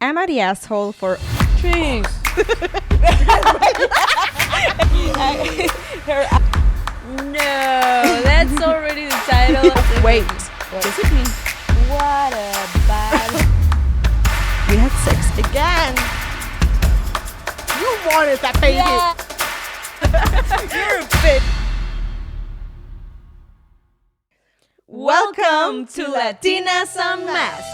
am I the asshole for... Jeez. No, that's already the title. Wait. Discipline. What a bad... We had sex again. You wanted that baby. Yeah. You're a bit... Welcome to Latinas Unmasked.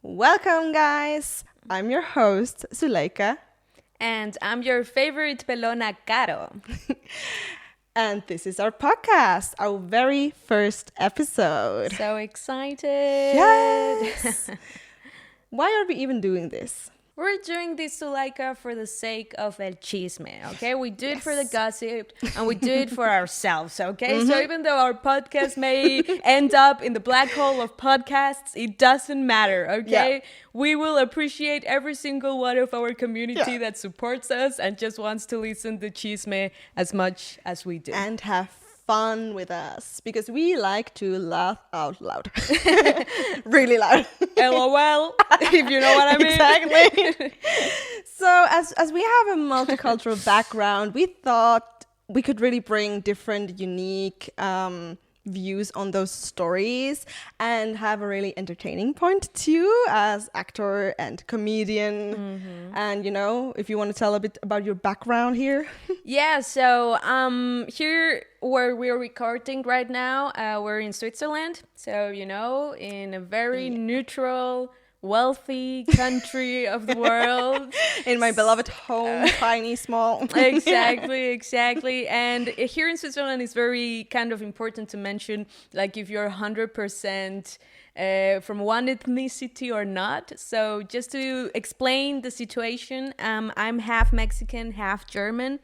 Welcome, guys. I'm your host, Suleika. And I'm your favorite pelona, Caro. And this is our podcast, our very first episode. So excited. Yes. Why are we even doing this? We're doing this, Suleika, for the sake of el chisme, okay? We do it for the gossip, and we do it for ourselves, okay? Mm-hmm. So even though our podcast may end up in the black hole of podcasts, it doesn't matter, okay? Yeah. We will appreciate every single one of our community that supports us and just wants to listen to chisme as much as we do. And have fun with us, because we like to laugh out loud. Really loud. LOL, if you know what I mean. Exactly. So as we have a multicultural background, we thought we could really bring different, unique views on those stories and have a really entertaining point too, as actor and comedian. Mm-hmm. And you know, if you want to tell a bit about your background here. Yeah, so here where we're recording right now, we're in Switzerland, so you know, in a very neutral, wealthy country of the world. In my beloved home, tiny, small. Exactly. And here in Switzerland, it's very kind of important to mention, like, if you're 100% from one ethnicity or not. So just to explain the situation, I'm half Mexican, half German.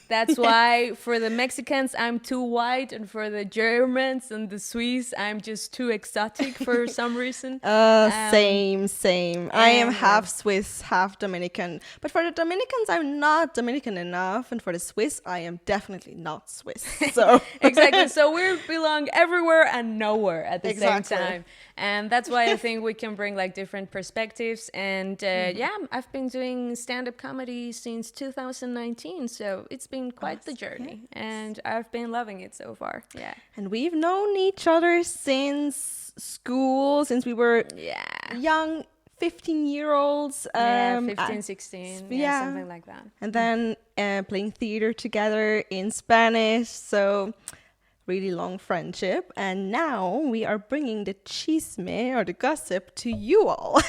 That's why for the Mexicans, I'm too white, and for the Germans and the Swiss, I'm just too exotic for some reason. Same. I am half Swiss, half Dominican. But for the Dominicans, I'm not Dominican enough. And for the Swiss, I am definitely not Swiss. So Exactly. So we belong everywhere and nowhere at the same time. And that's why I think we can bring like different perspectives. And I've been doing stand-up comedy since 2019. So it's been quite the journey, and I've been loving it so far. Yeah. And we've known each other since school, since we were young 15-year-olds. 15, 16, something like that. And then playing theater together in Spanish. So really long friendship, and now we are bringing the chisme or the gossip to you all.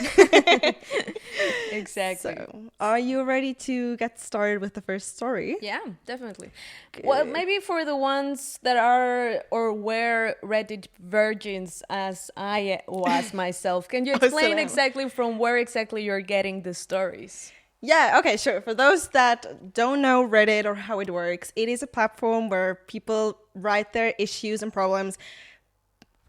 Exactly. So, are you ready to get started with the first story? Yeah, definitely. Good. Well, maybe for the ones that are or were Reddit virgins, as I was myself, can you explain exactly from where exactly you're getting the stories? Yeah, okay, sure. For those that don't know Reddit or how it works, it is a platform where people write their issues and problems.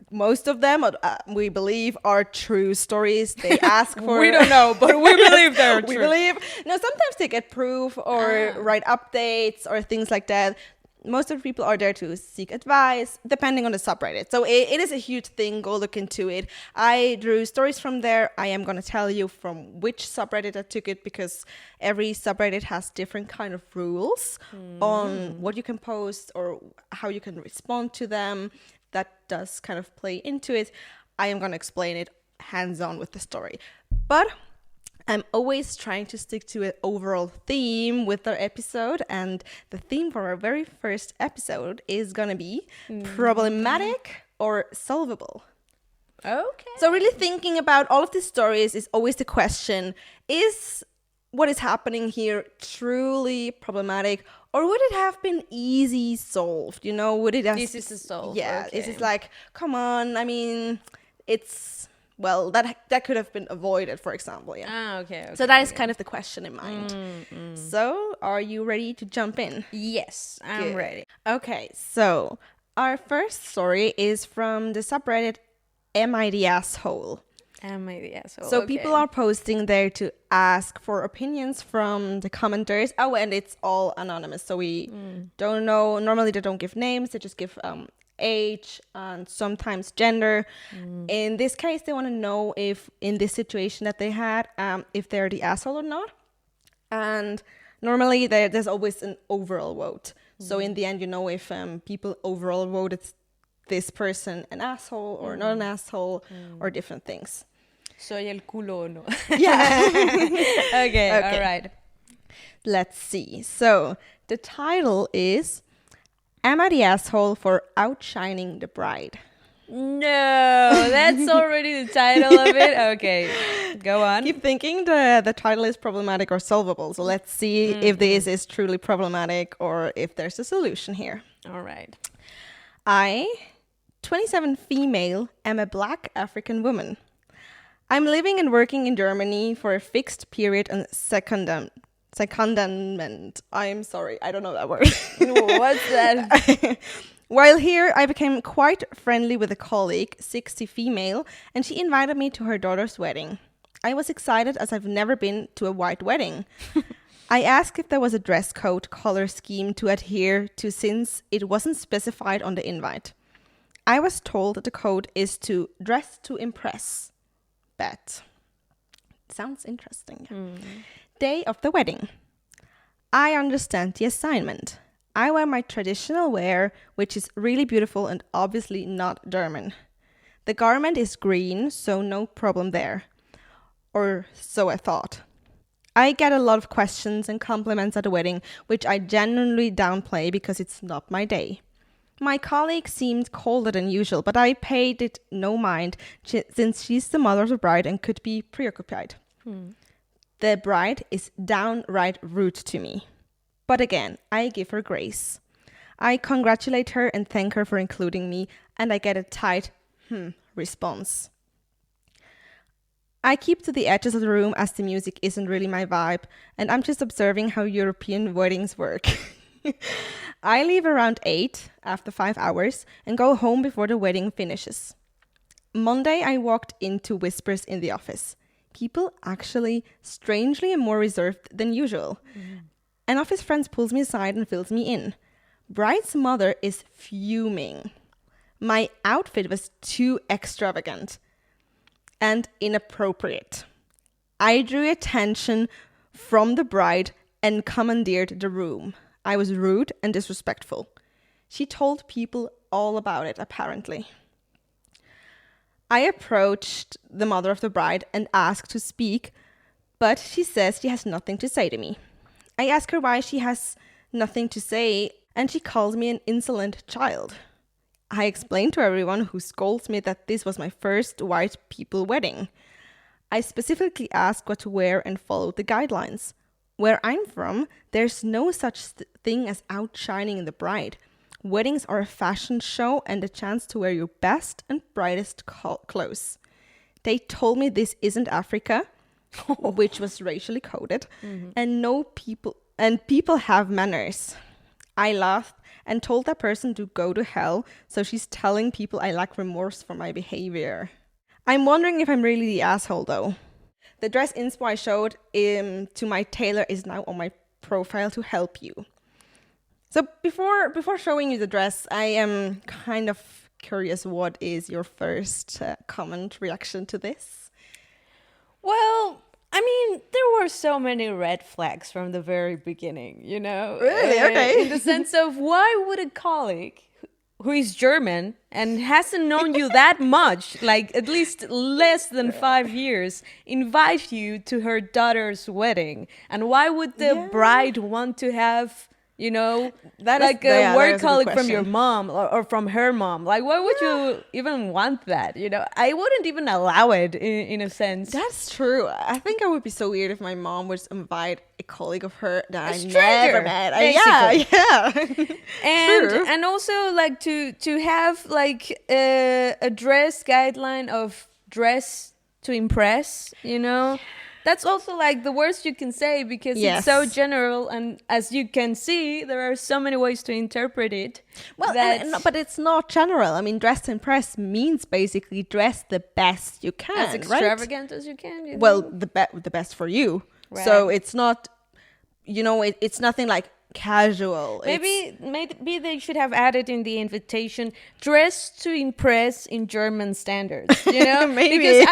Most of them, we believe, are true stories. They ask for... We don't know, but we believe they're true. We believe. No, sometimes they get proof or write updates or things like that. Most of the people are there to seek advice, depending on the subreddit. So it is a huge thing. Go look into it. I drew stories from there. I am going to tell you from which subreddit I took it, because every subreddit has different kind of rules on what you can post or how you can respond to them. That does kind of play into it. I am going to explain it hands-on with the story. But I'm always trying to stick to an overall theme with our episode, and the theme for our very first episode is gonna be problematic or solvable. Okay. So really thinking about all of these stories is always the question, is what is happening here truly problematic, or would it have been easy solved? You know, would it have... Easy to solve. Yeah, okay. Is it like, come on, I mean, it's... Well, that could have been avoided, for example. Yeah. Okay. So that is kind of the question in mind. So, are you ready to jump in? Yes, I'm ready. Okay, so our first story is from the subreddit Am I the Asshole? Am I the asshole? So Okay. people are posting there to ask for opinions from the commenters. Oh, and it's all anonymous, so we don't know. Normally they don't give names, they just give age and sometimes gender. In this case, they want to know if in this situation that they had, if they're the asshole or not. And normally there's always an overall vote. So in the end, you know if people overall voted this person an asshole or not an asshole or different things. Soy el culo o no? Yeah. Okay, all right. Let's see. So the title is Am I the Asshole for Outshining the Bride? No, that's already the title of it. Okay, go on. Keep thinking the title is problematic or solvable. So let's see if this is truly problematic or if there's a solution here. All right. I, 27 female, am a black African woman. I'm living and working in Germany for a fixed period on secondment. I'm sorry, I don't know that word. What's that? While here, I became quite friendly with a colleague, 60 female, and she invited me to her daughter's wedding. I was excited as I've never been to a white wedding. I asked if there was a dress code color scheme to adhere to since it wasn't specified on the invite. I was told that the code is to dress to impress. Bet. Sounds interesting. Day of the wedding. I understand the assignment. I wear my traditional wear, which is really beautiful and obviously not German. The garment is green, so no problem there. Or so I thought. I get a lot of questions and compliments at the wedding, which I genuinely downplay because it's not my day. My colleague seemed colder than usual, but I paid it no mind since she's the mother of the bride and could be preoccupied. The bride is downright rude to me. But again, I give her grace. I congratulate her and thank her for including me, and I get a tight response. I keep to the edges of the room as the music isn't really my vibe, and I'm just observing how European weddings work. I leave around 8 after 5 hours and go home before the wedding finishes. Monday, I walked into whispers in the office. People actually strangely and more reserved than usual. An office friend pulls me aside and fills me in. Bride's mother is fuming. My outfit was too extravagant and inappropriate. I drew attention from the bride and commandeered the room. I was rude and disrespectful. She told people all about it, apparently. I approached the mother of the bride and asked to speak, but she says she has nothing to say to me. I ask her why she has nothing to say, and she calls me an insolent child. I explained to everyone who scolds me that this was my first white people wedding. I specifically asked what to wear and followed the guidelines. Where I'm from, there's no such thing as outshining in the bride. Weddings are a fashion show and a chance to wear your best and brightest clothes. They told me this isn't Africa, which was racially coded, and people have manners. I laughed and told that person to go to hell, so she's telling people I lack remorse for my behavior. I'm wondering if I'm really the asshole though. The dress inspo I showed to my tailor is now on my profile to help you. So before showing you the dress, I am kind of curious, what is your first comment reaction to this? Well, I mean, there were so many red flags from the very beginning, you know? Really? Okay. In the sense of, why would a colleague who is German and hasn't known you that much, like at least less than 5 years, invite you to her daughter's wedding? And why would the bride want to have, you know, a work colleague from your mom or from her mom? Like, why would you even want that? You know, I wouldn't even allow it in a sense. That's true. I think I would be so weird if my mom would invite a colleague of her that I never met. Yeah. And also like to have like a dress guideline of dress to impress, you know. That's also like the worst you can say because it's so general, and as you can see, there are so many ways to interpret it. Well, but it's not general. I mean, dress to impress means basically dress the best you can, as extravagant as you can. Well, the best for you. Right. So it's not, it's nothing like casual. Maybe they should have added in the invitation, dress to impress in German standards, Maybe. Because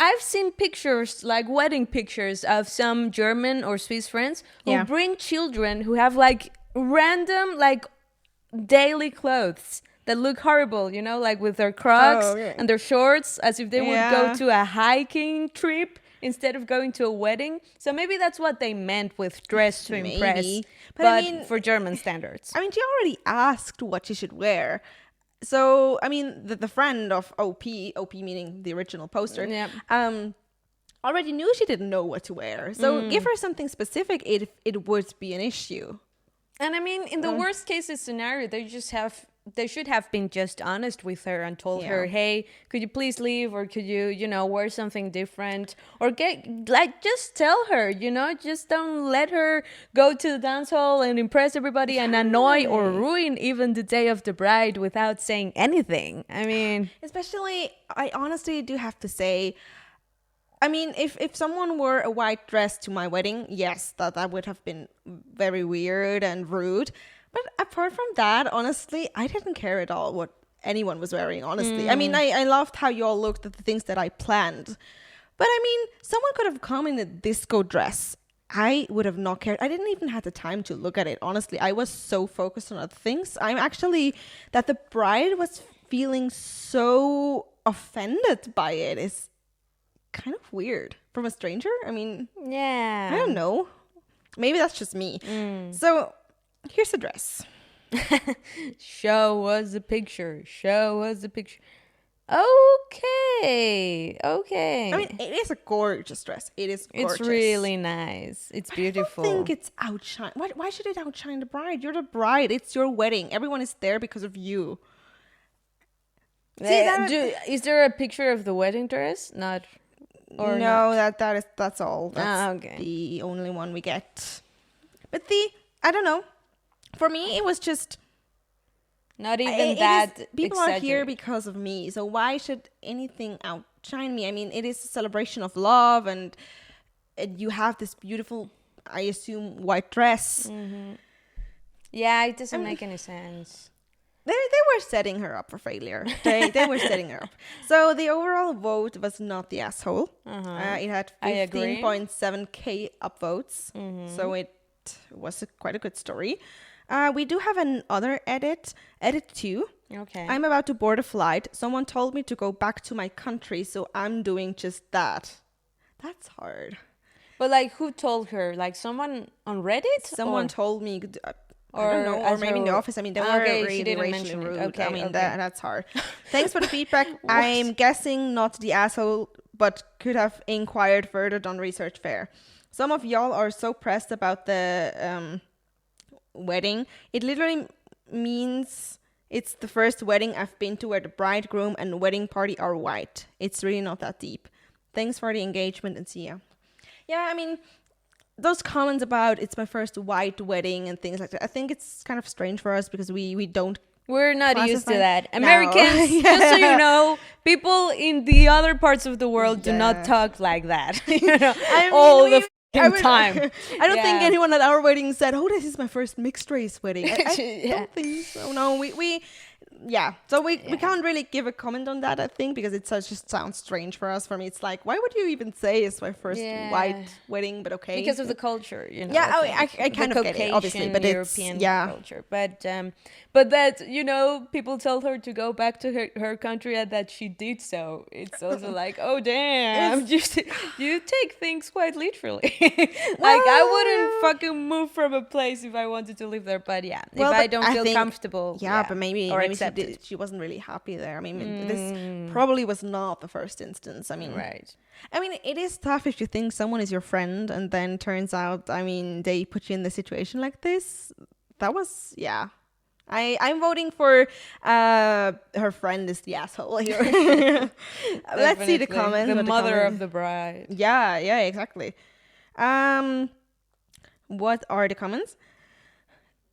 I've seen pictures, like wedding pictures of some German or Swiss friends who bring children who have like random like daily clothes that look horrible, like with their Crocs and their shorts, as if they would go to a hiking trip instead of going to a wedding. So maybe that's what they meant with dress to impress, but I mean, for German standards. I mean, she already asked what she should wear. So, I mean, the friend of OP meaning the original poster, already knew she didn't know what to wear. So give her something specific if it would be an issue. And I mean, in the worst case scenario, they should have been just honest with her and told her, hey, could you please leave, or could you, wear something different, or just tell her, just don't let her go to the dance hall and impress everybody and annoy or ruin even the day of the bride without saying anything. I mean, especially, I honestly do have to say, I mean, if someone wore a white dress to my wedding, yes, that would have been very weird and rude. But apart from that, honestly, I didn't care at all what anyone was wearing, honestly. I mean, I loved how you all looked at the things that I planned. But I mean, someone could have come in a disco dress. I would have not cared. I didn't even have the time to look at it, honestly. I was so focused on other things. I'm actually, that the bride was feeling so offended by it is kind of weird. From a stranger? I mean, I don't know. Maybe that's just me. So... here's the dress. Show us the picture. Okay. I mean, it is a gorgeous dress. It is gorgeous. It's really nice. It's beautiful. I don't think it's outshine. Why should it outshine the bride? You're the bride. It's your wedding. Everyone is there because of you. Is there a picture of the wedding dress? Not. Or no, not? that's all. That's the only one we get. But I don't know. For me, it was just... not even that people are here because of me. So why should anything outshine me? I mean, it is a celebration of love, and you have this beautiful, I assume, white dress. Mm-hmm. Yeah, it doesn't make any sense. They were setting her up for failure. They were setting her up. So the overall vote was not the asshole. It had 15.7k upvotes. So it was quite a good story. We do have another edit 2. Okay. I'm about to board a flight. Someone told me to go back to my country, so I'm doing just that. That's hard. But like, who told her? Like someone on Reddit? Someone told me. I don't know, or maybe in the office. I mean, they were really racially rude. Okay, I mean, that's hard. Thanks for the feedback. I'm guessing not the asshole, but could have inquired further, done research fair. Some of y'all are so pressed about the wedding. It literally means it's the first wedding I've been to where the bridegroom and wedding party are white. It's really not that deep. Thanks for the engagement and see ya. Yeah, I mean, those comments about it's my first white wedding and things like that, I think it's kind of strange for us because we're not used to that. Americans, just so you know, people in the other parts of the world do not talk like that. Time. I don't think anyone at our wedding said, "Oh, this is my first mixed race wedding." I don't think so. No, we can't really give a comment on that. I think because it just sounds strange for us. For me, it's like, why would you even say it's my first white wedding? But okay, because of the culture, Yeah, I kind of get it, obviously, but European culture. But that people told her to go back to her country and that she did so. It's also like, oh damn, you take things quite literally. Like I wouldn't fucking move from a place if I wanted to live there. But if I don't feel comfortable, but maybe she wasn't really happy there. I mean, this probably was not the first instance. I mean, right. I mean, it is tough if you think someone is your friend and then turns out, I mean, they put you in the situation like this. That was, I'm voting for her friend is the asshole here. Let's see the comments. The mother of the bride. Yeah, exactly. What are the comments?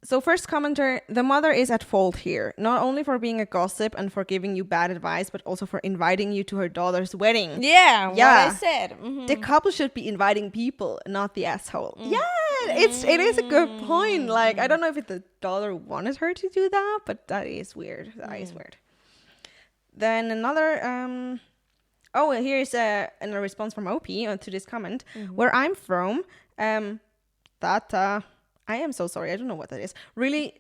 So first commenter, the mother is at fault here, not only for being a gossip and for giving you bad advice, but also for inviting you to her daughter's wedding. Yeah, what I said. Mm-hmm. The couple should be inviting people, not the asshole. Yeah, it is a good point. Like, I don't know if the daughter wanted her to do that, but that is weird. That is weird. Then another, here's a response from OP to this comment. Where I'm from, I am so sorry. I don't know what that is. Really?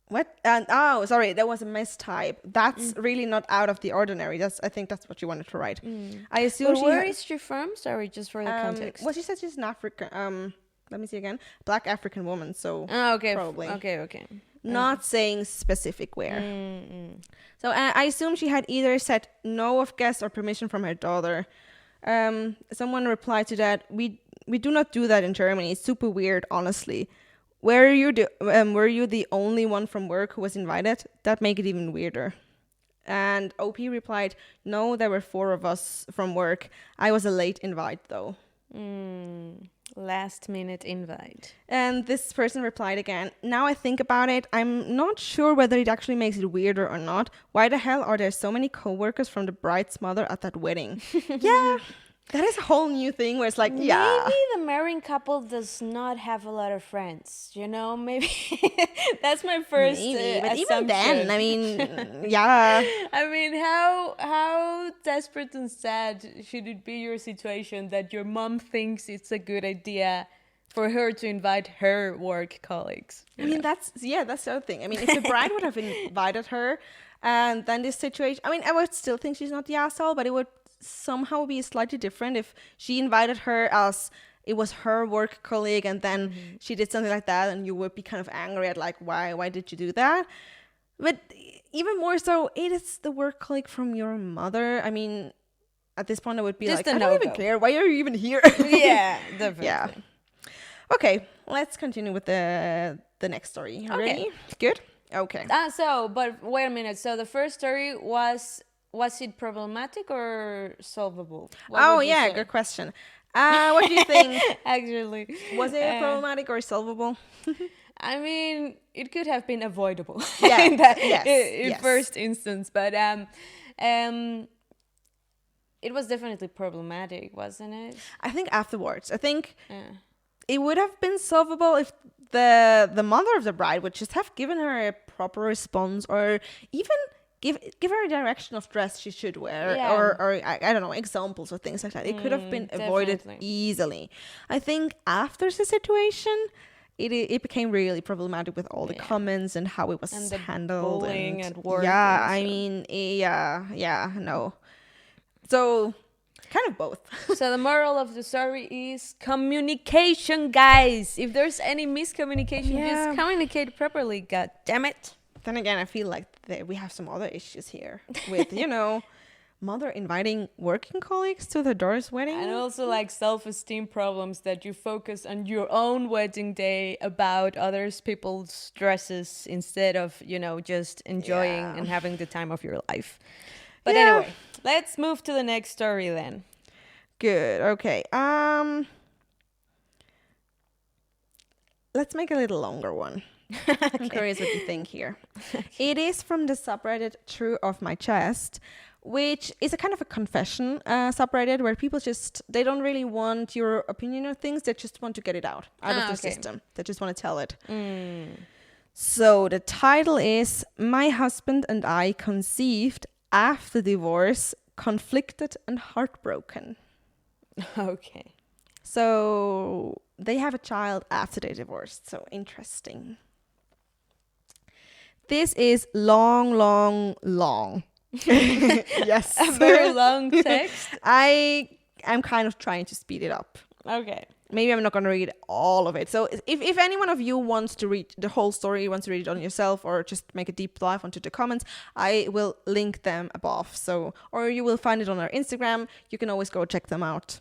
What? Sorry. That was a mistype. That's really not out of the ordinary. I think that's what you wanted to write. I assume. But where is she from? Sorry, just for the context. Well, she said she's an African. Let me see again. Black African woman. So. Okay. Probably. Okay. Not saying specific where. So I assume she had either said no of guests or permission from her daughter. Someone replied to that. We do not do that in Germany. It's super weird, honestly. Were you the only one from work who was invited? That make it even weirder. And OP replied, no, there were 4 of us from work. I was a late invite, though. Last minute invite. And this person replied again, now I think about it, I'm not sure whether it actually makes it weirder or not. Why the hell are there so many co-workers from the bride's mother at that wedding? Yeah. That is a whole new thing where it's like, maybe the marrying couple does not have a lot of friends, maybe that's my first but assumption. even then, I mean, yeah. I mean, how desperate and sad should it be your situation that your mom thinks it's a good idea for her to invite her work colleagues? I mean, that's the other thing. I mean, if the bride would have invited her, and then this situation, I mean, I would still think she's not the asshole, but it would somehow be slightly different if she invited her as it was her work colleague and then she did something like that and you would be kind of angry at like why did you do that. But even more so, it is the work colleague from your mother. I mean, at this point I would be just like, I don't even care, why are you even here? Yeah, definitely. Yeah. Okay, let's continue with the next story. Ready? Good. Okay. But wait a minute, so the first story was it problematic or solvable? Good question. What do you think? Actually, was it problematic or solvable? I mean, it could have been avoidable. Yeah. in first instance, but it was definitely problematic, wasn't it? I think afterwards. I think it would have been solvable if the mother of the bride would just have given her a proper response, or even give her a direction of dress she should wear, or I don't know, examples or things like that. It could have been avoided easily. I think after the situation, it became really problematic with all the comments and how it was and the handled bullying and work. Yeah, I mean, no. So kind of both. So the moral of the story is communication, guys. If there's any miscommunication, just communicate properly. God damn it. Then again, I feel like we have some other issues here with, mother inviting working colleagues to the daughter's wedding. And also like self-esteem problems that you focus on your own wedding day about others people's dresses instead of, just enjoying and having the time of your life. But anyway, let's move to the next story then. Good. Okay. Let's make a little longer one. I'm curious what you think here. It is from the subreddit True Off My Chest, which is a kind of a confession subreddit where people they don't really want your opinion on things. They just want to get it out of the system. They just want to tell it. So the title is My Husband and I Conceived After Divorce, Conflicted and Heartbroken. Okay. So they have a child after they divorced. So interesting. This is long. Yes. A very long text. I'm kind of trying to speed it up. Okay. Maybe I'm not going to read all of it. So if any one of you wants to read the whole story, wants to read it on yourself, or just make a deep dive onto the comments, I will link them above. Or you will find it on our Instagram. You can always go check them out.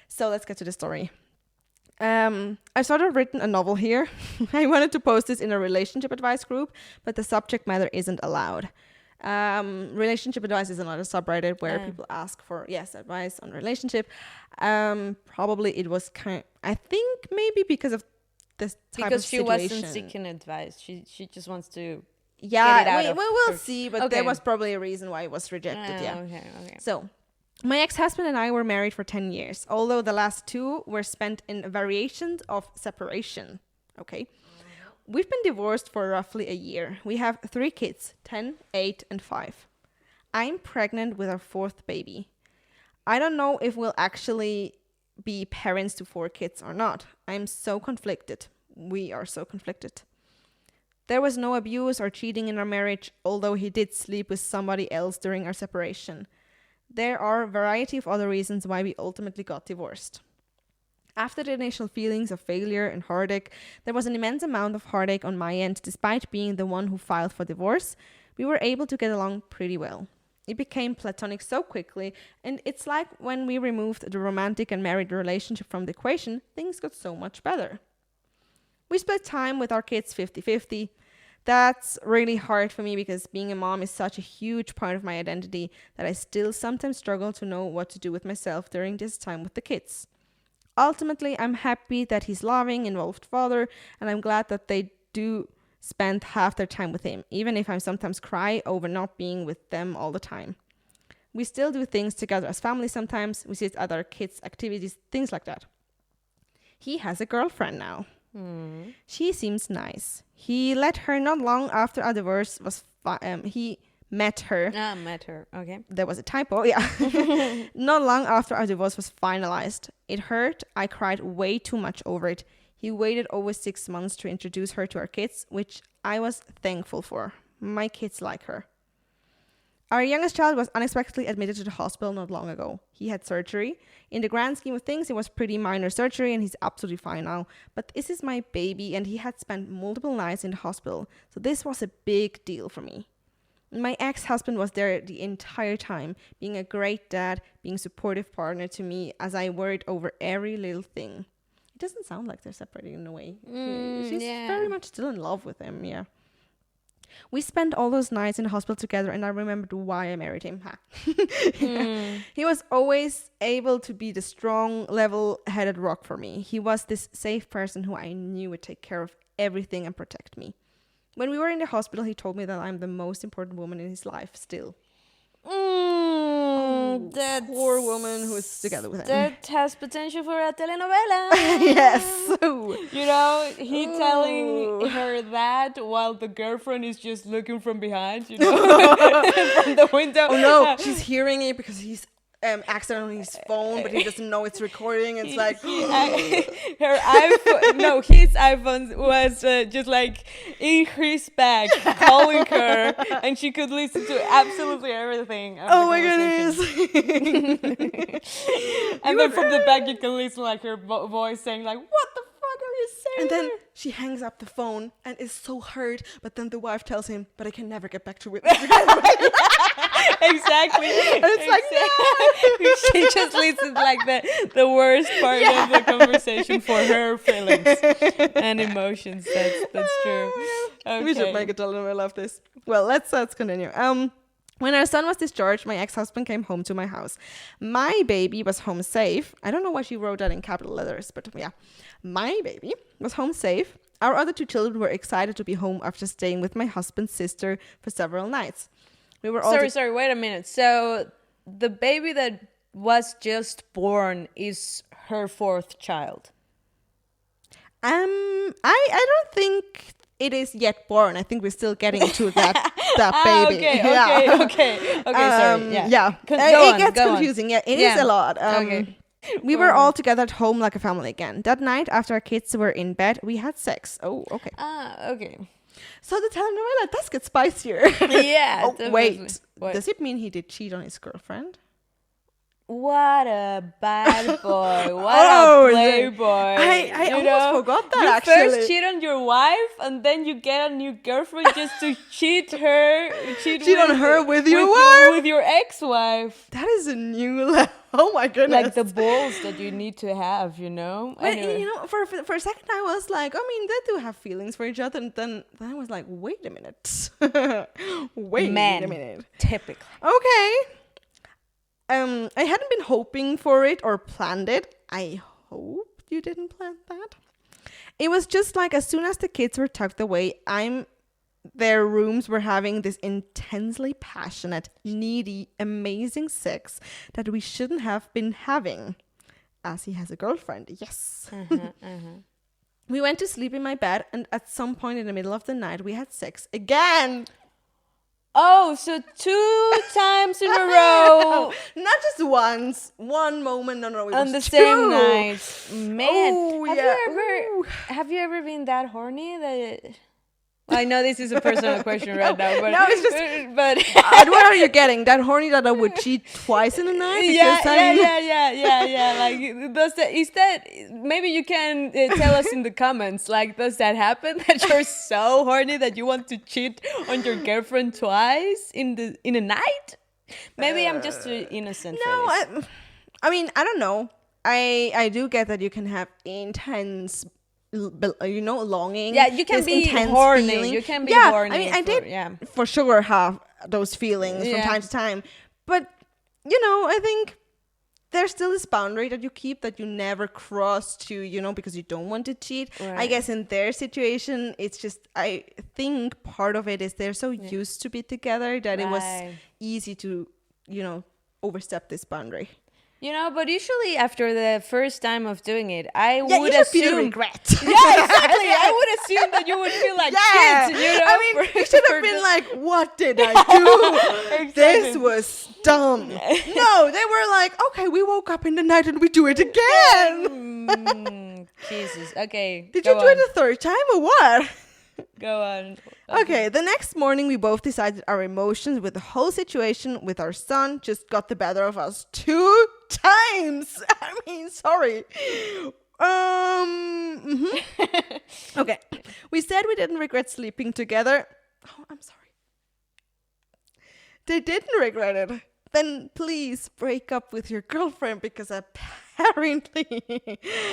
So let's get to the story. I sort of written a novel here. I wanted to post this in a relationship advice group, but the subject matter isn't allowed. Relationship advice is another subreddit where people ask for advice on relationship. Probably it was I think maybe because of this type of situation. Because she wasn't seeking advice. She just wants to we'll see, but there was probably a reason why it was rejected. Okay. So my ex-husband and I were married for 10 years, although the last 2 were spent in variations of separation. Okay. We've been divorced for roughly a year. We have 3 kids, 10, 8, and 5. I'm pregnant with our 4th baby. I don't know if we'll actually be parents to 4 kids or not. I'm so conflicted. We are so conflicted. There was no abuse or cheating in our marriage, although he did sleep with somebody else during our separation. There are a variety of other reasons why we ultimately got divorced. After the initial feelings of failure and heartache, there was an immense amount of heartache on my end. Despite being the one who filed for divorce, we were able to get along pretty well. It became platonic so quickly, and it's like when we removed the romantic and married relationship from the equation, things got so much better. We split time with our kids 50-50. That's really hard for me because being a mom is such a huge part of my identity that I still sometimes struggle to know what to do with myself during this time with the kids. Ultimately, I'm happy that he's loving, involved father, and I'm glad that they do spend half their time with him, even if I sometimes cry over not being with them all the time. We still do things together as family sometimes. We sit at our kids' activities, things like that. He has a girlfriend now. She seems nice. He let her not long after our divorce was he met her. Met her. Okay. There was a typo, yeah. Not long after our divorce was finalized. It hurt. I cried way too much over it. He waited over 6 months to introduce her to our kids, which I was thankful for. My kids like her. Our youngest child was unexpectedly admitted to the hospital not long ago. He had surgery. In the grand scheme of things, it was pretty minor surgery and he's absolutely fine now. But this is my baby and he had spent multiple nights in the hospital. So this was a big deal for me. My ex-husband was there the entire time, being a great dad, being a supportive partner to me as I worried over every little thing. It doesn't sound like they're separated in a way. She's very much still in love with him, yeah. We spent all those nights in the hospital together and I remembered why I married him. He was always able to be the strong, level-headed rock for me. He was this safe person who I knew would take care of everything and protect me. When we were in the hospital, he told me that I'm the most important woman in his life still. That poor woman who is together with him. That has potential for a telenovela. Yes. You know, he telling her that while the girlfriend is just looking from behind, you know, from the window. Oh no, she's hearing it because he's accidentally on his phone, but he doesn't know it's recording. It's like her iPhone, no, his iPhone was just like in his bag, calling her, and she could listen to absolutely everything. Oh my goodness! And then from the back, you can listen like her voice saying like, "What the fuck are you saying?" And then she hangs up the phone and is so hurt. But then the wife tells him, "But I can never get back to it." Exactly. And it's like, no. She just listens like the worst part of the conversation for her feelings and emotions. That's true. Okay. We should make a telenovela of this. Well, let's continue. When our son was discharged, my ex-husband came home to my house. My baby was home safe. I don't know why she wrote that in capital letters, but yeah. My baby was home safe. Our other 2 children were excited to be home after staying with my husband's sister for several nights. We were all sorry, wait a minute. So the baby that was just born is her 4th child? I don't think it is yet born. I think we're still getting to that baby. Okay, sorry. Yeah. It gets confusing. Yeah, it is a lot. Okay. We were all together at home like a family again. That night, after our kids were in bed, we had sex. Oh, okay. Okay. So the telenovela does get spicier. Yeah. Wait. Does it mean he did cheat on his girlfriend? What a bad boy. What a playboy. I almost forgot that, you actually. You first cheat on your wife, and then you get a new girlfriend just to cheat on her with your wife? With your ex-wife. That is a new level. Oh my goodness. Like the balls that you need to have, you know? But, Anyway. you know, for a second I was like, I mean, they do have feelings for each other. And then I was like, wait a minute. Wait a minute. Typically. Okay. I hadn't been hoping for it or planned it. I hope you didn't plan that. It was just like as soon as the kids were tucked away, their rooms were having this intensely passionate, needy, amazing sex that we shouldn't have been having. As he has a girlfriend, yes. We went to sleep in my bed, and at some point in the middle of the night, we had sex again. Oh, so 2 times in a row. Not just once. One moment. No. On the same night. Man, Oh, have you ever been that horny that... I know this is a personal question right now, but no, it's just. But what are you getting? That horny that I would cheat twice in a night? yeah. Like, is that? Maybe you can tell us in the comments. Like, does that happen? That you're so horny that you want to cheat on your girlfriend twice in a night? Maybe I'm just too innocent. No, for this. I mean, I don't know. I do get that you can have intense, longing. Yeah, you can be horny. Feeling. You can be yeah, horny. I mean, I did for sure have those feelings from time to time. But, I think there's still this boundary that you keep that you never cross to, because you don't want to cheat. Right. I guess in their situation, it's just, I think part of it is they're so used to be together that it was easy to, overstep this boundary. But usually after the first time of doing it, I would you assume feel regret. Yeah, exactly. I would assume that you would feel like shit. I mean, you should have been like, "What did I do? Exactly. This was dumb." No, they were like, "Okay, we woke up in the night and we do it again." Jesus. Okay. Did you do it a third time or what? Go on. Okay, the next morning we both decided our emotions with the whole situation with our son just got the better of us 2 times. I mean, sorry. Okay. We said we didn't regret sleeping together. Oh, I'm sorry. They didn't regret it. Then please break up with your girlfriend because apparently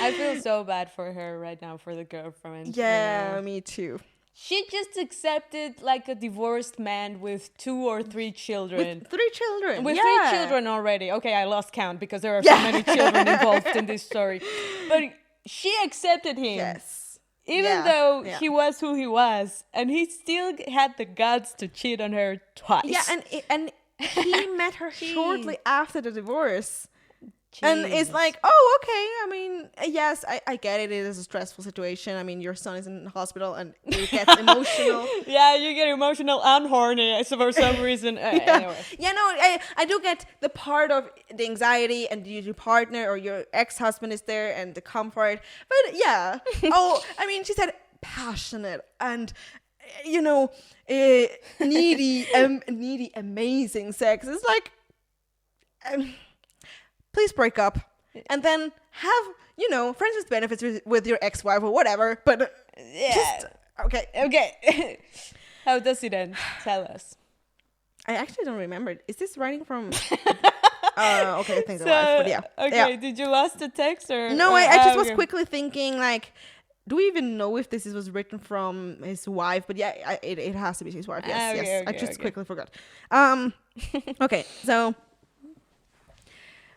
I feel so bad for her right now, for the girlfriend. Yeah, me too. She just accepted like a divorced man with 2 or 3 children. With 3 children. With 3 children already. Okay, I lost count because there are so many children involved in this story. But she accepted him. Yes. Even though he was who he was. And he still had the guts to cheat on her twice. Yeah, and he met her shortly after the divorce. And it's like, oh, okay. I mean, yes, I get it. It is a stressful situation. I mean, your son is in the hospital and you get emotional. Yeah, you get emotional and horny for some reason. Anyway. Yeah, no, I do get the part of the anxiety and your partner or your ex-husband is there and the comfort. But yeah. Oh, I mean, she said passionate and, needy, amazing sex. It's like... please break up and then have, friends with benefits with your ex-wife or whatever. But just, okay. How does it end? Tell us. I actually don't remember. Is this writing from... okay, I think so, wife, but yeah. Okay, yeah. Did you lost the text or... No, I just was quickly thinking like, do we even know if this was written from his wife? But yeah, it has to be his wife. Yes, yes. I just quickly forgot. Okay, so...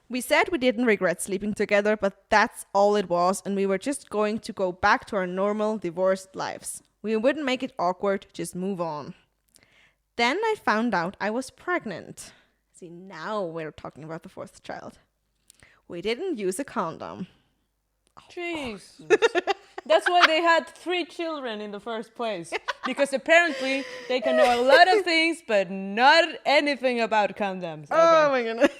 we said we didn't regret sleeping together, but that's all it was, and we were just going to go back to our normal divorced lives. We wouldn't make it awkward, just move on. Then I found out I was pregnant. See, now we're talking about the 4th child. We didn't use a condom. Jeez. That's why they had 3 children in the first place. Because apparently they can know a lot of things, but not anything about condoms. Okay. Oh my goodness.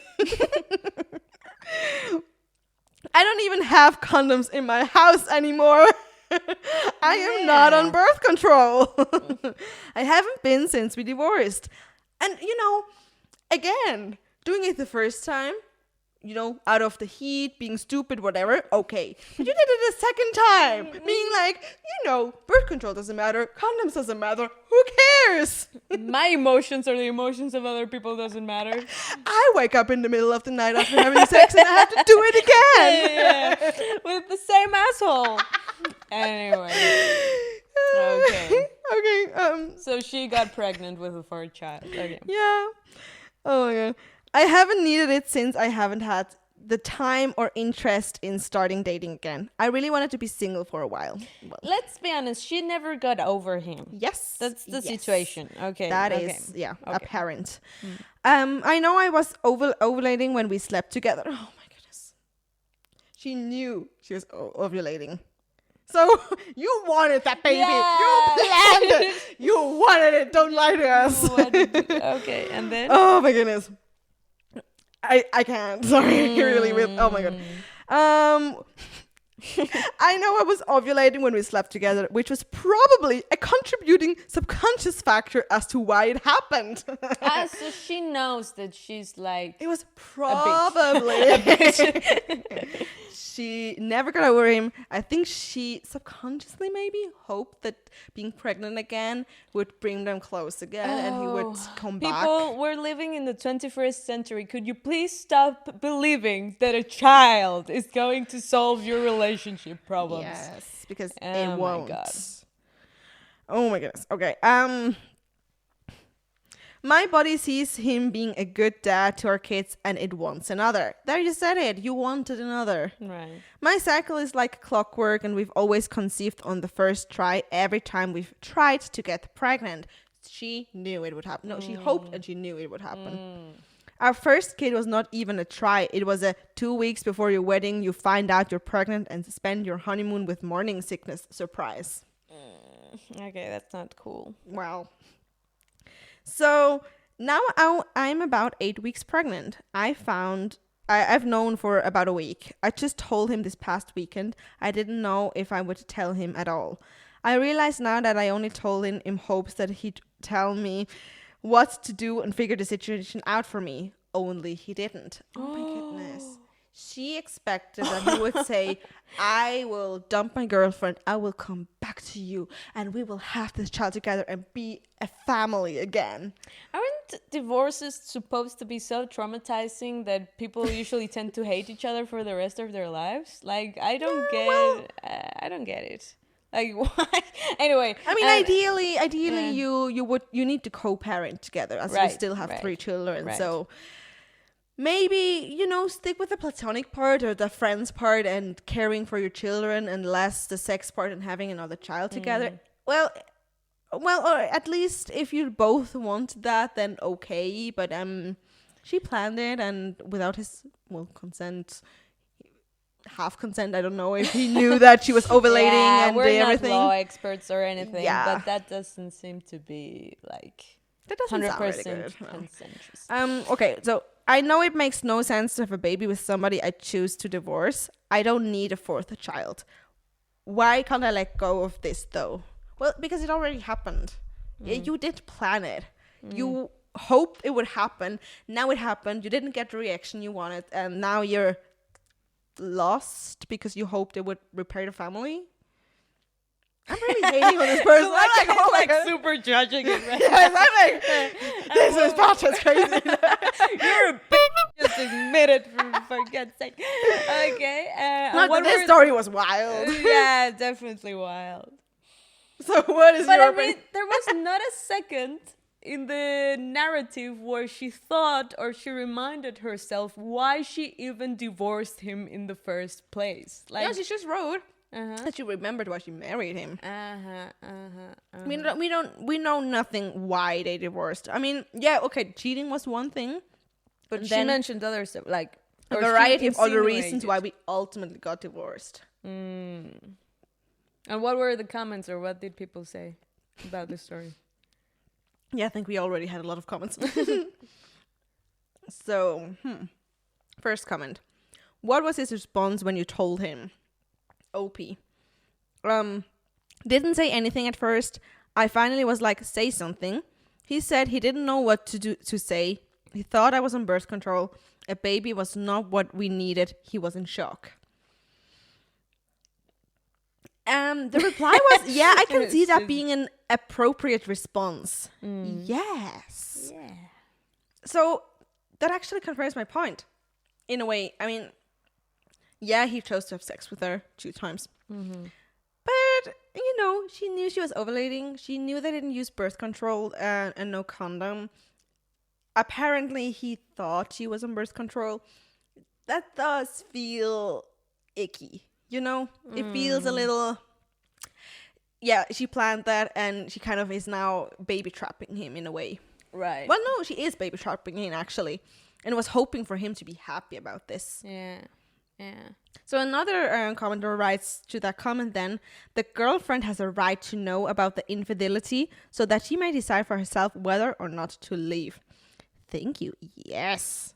I don't even have condoms in my house anymore. I am not on birth control. I haven't been since we divorced. And, again, doing it the first time, out of the heat, being stupid, whatever, okay. But you did it a second time, being like, birth control doesn't matter, condoms doesn't matter, who cares? My emotions or the emotions of other people doesn't matter. I wake up in the middle of the night after having sex and I have to do it again. Yeah. With the same asshole. Anyway. Okay. Okay. So she got pregnant with a fourth child. Okay. Yeah. Oh my god. I haven't needed it since I haven't had the time or interest in starting dating again. I really wanted to be single for a while. Well, let's be honest. She never got over him. Yes. That's the situation. Okay. That is apparent. I know I was ovulating when we slept together. Oh my goodness. She knew she was ovulating. So you wanted that baby. Yeah. You planned it. You wanted it. Don't lie to us. Okay, and then? Oh my goodness. I can't. Sorry. Really with. Oh my god. I know I was ovulating when we slept together, which was probably a contributing subconscious factor as to why it happened. So she knows that she's like... It was probably a bitch. She never got over him. I think she subconsciously maybe hoped that being pregnant again would bring them close again and he would come back. People, we're living in the 21st century. Could you please stop believing that a child is going to solve your relationship problems? Yes, because it won't. My God. Oh my goodness. Okay. My body sees him being a good dad to our kids and it wants another. There, you said it. You wanted another. Right. My cycle is like clockwork and we've always conceived on the first try every time we've tried to get pregnant. She knew it would happen. No, she hoped and she knew it would happen. Our first kid was not even a try. It was a 2 weeks before your wedding. You find out you're pregnant and spend your honeymoon with morning sickness. Surprise. Okay, that's not cool. Wow. So now I'm about 8 weeks pregnant. I've known for about a week. I just told him this past weekend. I didn't know if I would tell him at all. I realize now that I only told him in hopes that he'd tell me what to do and figure the situation out for me. Only he didn't. Oh my goodness. She expected that he would say, I will dump my girlfriend, I will come back to you, and we will have this child together and be a family again. Aren't divorces supposed to be so traumatizing that people usually tend to hate each other for the rest of their lives? Like, I don't get it. Like, why? Anyway. I mean, ideally, you need to co-parent together, as you still have 3 children. Right. So maybe, stick with the platonic part or the friends part and caring for your children and less the sex part and having another child together. Well, or at least if you both want that, then okay. But she planned it and without his consent, half consent. I don't know if he knew that she was ovulating and we're everything. Not law experts or anything, yeah. But that doesn't seem to be like that doesn't 100% sound really consensuous. Okay, so I know it makes no sense to have a baby with somebody I choose to divorce. I don't need a 4th child. Why can't I let go of this though? Well, because it already happened. You did plan it. You hoped it would happen. Now it happened. You didn't get the reaction you wanted. And now you're lost because you hoped it would repair the family. I'm really hating on this person. I'm like super judging it. Right? Yes, I'm like, this is Patrick's crazy. You're a bitch. Just admit it for God's sake. Okay. This story was wild. Yeah, definitely wild. So what is your opinion? There was not a second in the narrative where she thought or she reminded herself why she even divorced him in the first place. Like, no, she just wrote that she remembered why she married him. We know nothing why they divorced. I mean, yeah, okay, cheating was one thing, but she mentioned others like a variety of other reasons why we ultimately got divorced. And what were the comments or what did people say about this story? Yeah, I think we already had a lot of comments. So, first comment. What was his response when you told him? OP. Didn't say anything at first. I finally was like, say something. He said he didn't know what to say. He thought I was on birth control. A baby was not what we needed. He was in shock. The reply was, yeah, I can see that being an appropriate response. Yes. Yeah. So that actually confirms my point. In a way, I mean, yeah, he chose to have sex with her 2 times. But, you know, she knew she was ovulating. She knew they didn't use birth control and no condom. Apparently, he thought she was on birth control. That does feel icky, you know? It feels a little... Yeah, she planned that, and she kind of is now baby trapping him in a way. Right. Well, no, she is baby trapping him, actually. And was hoping for him to be happy about this. Yeah. Yeah. So another commenter writes to that comment then, the girlfriend has a right to know about the infidelity so that she may decide for herself whether or not to leave. Thank you. Yes.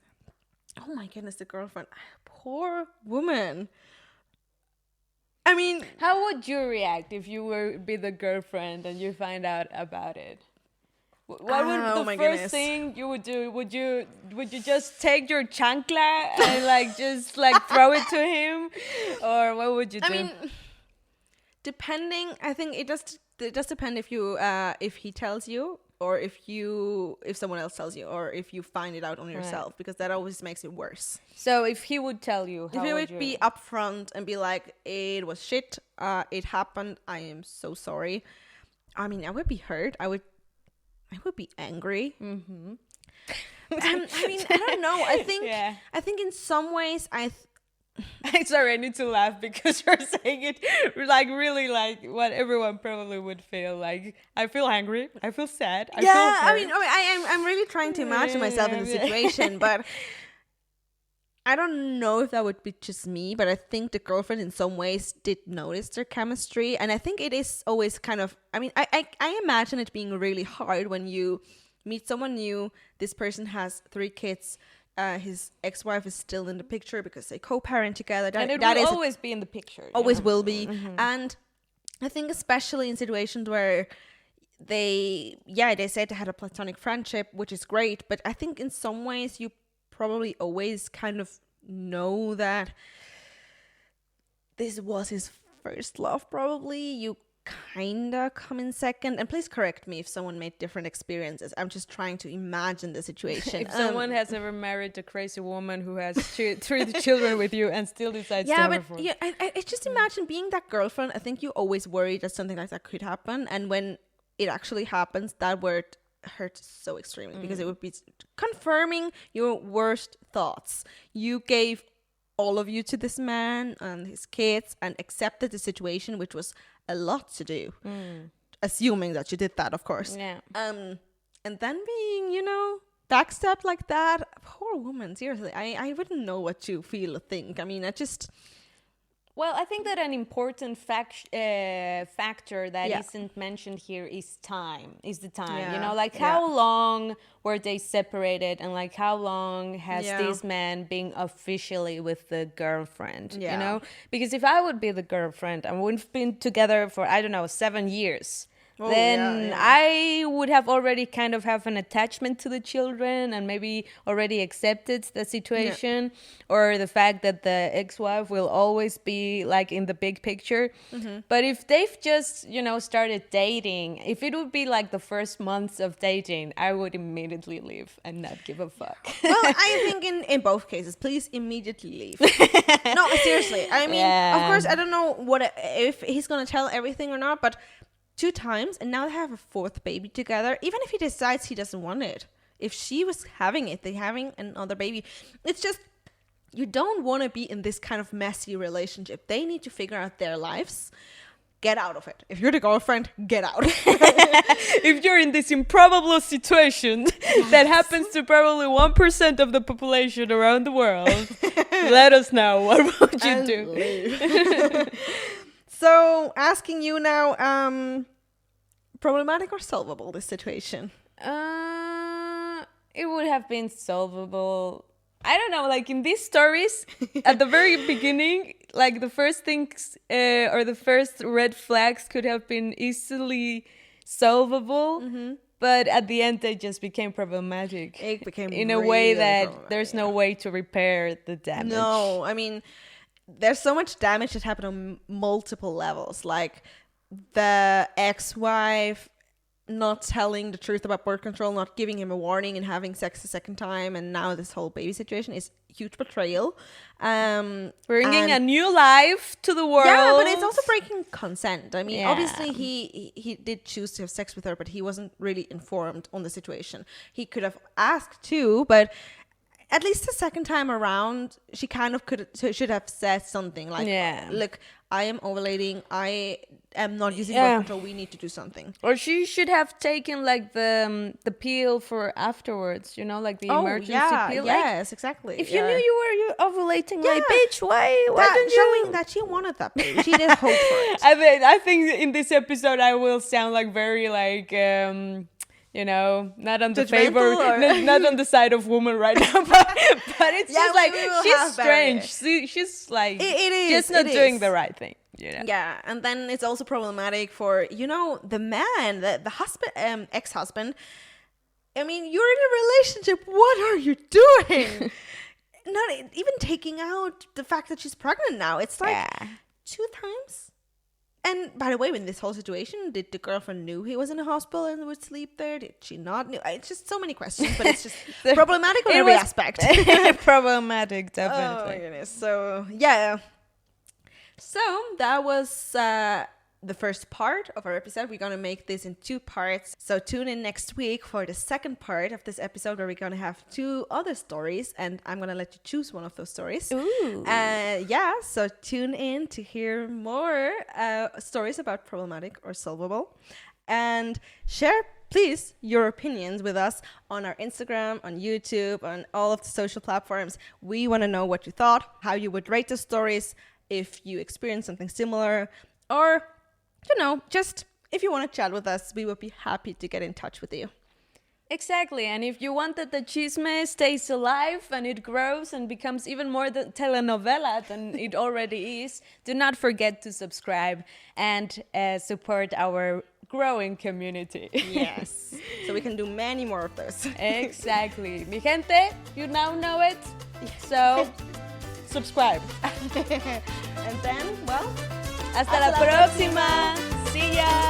Oh my goodness, the girlfriend. Poor woman. I mean... How would you react if you were be the girlfriend and you find out about it? What would the first thing you would do? Would you just take your chancla and like just like throw it to him, or what would you do? I mean, depending. I think it does depend if you if he tells you, or if someone else tells you, or if you find it out on yourself, because that always makes it worse. So if he would tell you, if he would be upfront and be like, "It was shit. It happened. I am so sorry." I mean, I would be hurt. I would be angry. I mean, I don't know. I think in some ways sorry, I need to laugh because you're saying it like really like what everyone probably would feel. Like, I feel angry. I feel sad. I feel hurt. I'm really trying to imagine myself in the situation, but I don't know if that would be just me, but I think the girlfriend in some ways did notice their chemistry. And I think it is always kind of, I mean, I imagine it being really hard when you meet someone new. This person has 3 kids. His ex-wife is still in the picture because they co-parent together. And it will always be in the picture. Always will be. And I think especially in situations where they said they had a platonic friendship, which is great. But I think in some ways you probably always kind of know that this was his first love. Probably you kind of come in second, and please correct me if someone made different experiences. I'm just trying to imagine the situation. If someone has ever married a crazy woman who has 3 children with you and still decides to have I just imagine being that girlfriend. I think you always worry that something like that could happen, and when it actually happens, that word hurts so extremely because it would be confirming your worst thoughts. You gave all of you to this man and his kids and accepted the situation, which was a lot to do, assuming that you did that, of course. And then being, backstabbed like that. Poor woman, seriously. I wouldn't know what to feel or think. I mean, Well, I think that an important factor that isn't mentioned here is the time. Like how long were they separated, and like how long has this man been officially with the girlfriend, Because if I would be the girlfriend and we've been together for, 7 years, I would have already kind of have an attachment to the children and maybe already accepted the situation or the fact that the ex-wife will always be like in the big picture. But if they've just, started dating, if it would be like the first months of dating, I would immediately leave and not give a fuck. Well, I think in both cases, please immediately leave. No, seriously. I mean, of course, I don't know if he's going to tell everything or not, but 2 times, and now they have a 4th baby together. Even if he decides he doesn't want it, if she was having it, they're having another baby. It's just, you don't want to be in this kind of messy relationship. They need to figure out their lives. Get out of it. If you're the girlfriend, get out. If you're in this improbable situation that happens to probably 1% of the population around the world, let us know. What would you do? So, asking you now, problematic or solvable, this situation? It would have been solvable. I don't know, like in these stories, at the very beginning, like the first things or the first red flags could have been easily solvable. But at the end, they just became problematic. It became in a really way that problematic, there's no way to repair the damage. No, I mean, there's so much damage that happened on multiple levels. Like the ex-wife not telling the truth about birth control, not giving him a warning and having sex a second time, and now this whole baby situation is huge betrayal. Bringing a new life to the world. Yeah, but it's also breaking consent. I mean, Yeah. obviously he did choose to have sex with her, but he wasn't really informed on the situation. He could have asked too, but at least the second time around, she kind of should have said something like, look, I am ovulating. I am not using birth control. We need to do something. Or she should have taken like the pill for afterwards, like the emergency pill. Yes, exactly. If you knew you were ovulating, like, bitch, why didn't you? Showing that she wanted that baby. She didn't hope for it. I think in this episode I will sound like very like not on the favor, not on the side of woman right now, but it's just like she's strange. She's like it is just not doing the right thing. Yeah, and then it's also problematic for the man, the husband, ex-husband. I mean, you're in a relationship. What are you doing? Not even taking out the fact that she's pregnant now. It's like 2 times. And by the way, in this whole situation, did the girlfriend knew he was in a hospital and would sleep there? Did she not know? It's just so many questions, but it's just problematic on every aspect. Problematic, definitely. Oh my goodness. So, yeah. So, that was the first part of our episode. We're going to make this in 2 parts. So, tune in next week for the second part of this episode where we're going to have 2 other stories. And I'm going to let you choose one of those stories. Ooh. So tune in to hear more stories about problematic or solvable. And share, please, your opinions with us on our Instagram, on YouTube, on all of the social platforms. We want to know what you thought, how you would rate the stories, if you experienced something similar, or, just if you want to chat with us, we would be happy to get in touch with you. Exactly. And if you want that the chisme stays alive and it grows and becomes even more the telenovela than it already is, do not forget to subscribe and support our growing community. Yes. So we can do many more of those. Exactly. Mi gente, you now know it. So, subscribe. And then, well, hasta la próxima. See ya.